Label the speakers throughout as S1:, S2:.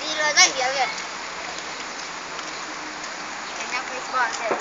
S1: đi rồi rất hiểu rồi. Cái nhóc baseball kìa.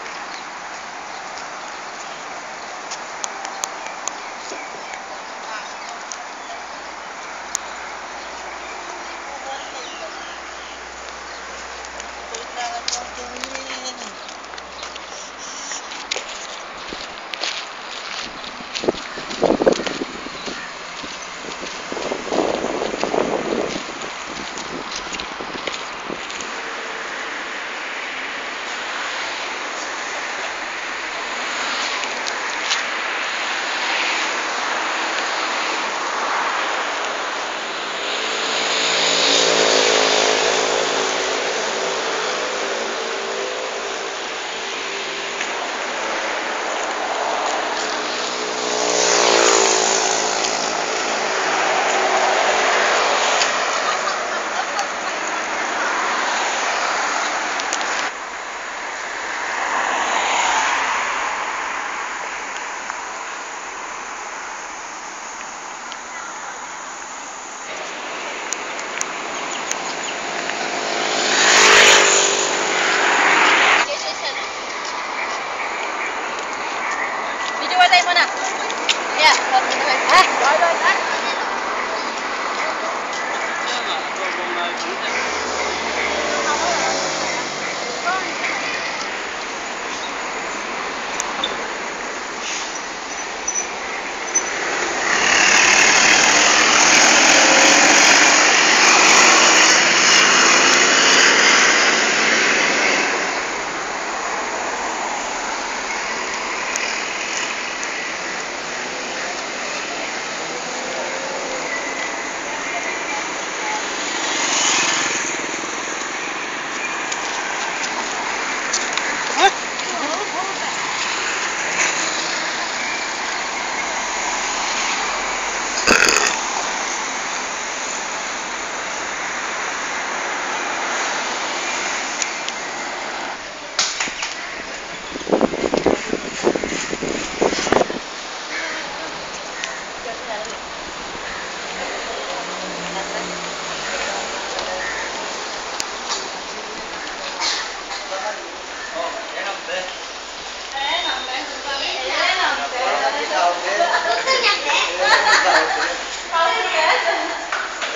S1: Tay mana? Ya, rồi rồi đó.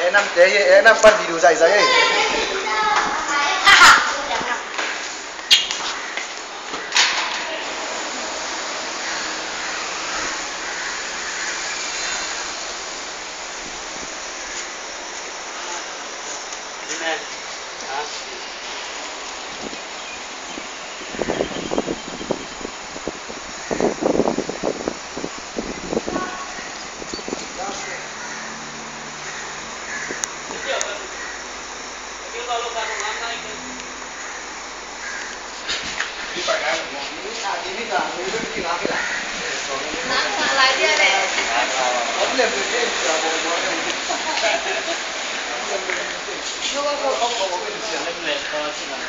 S2: Enam deh, enam pan di dusai saya.
S1: Lại dia deh.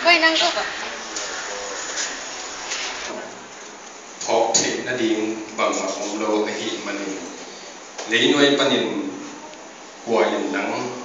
S1: Quay năng không?
S3: Học thì nó đi bằng mà ông lô cái hiện mà lấy nuôi panin của hiện nắng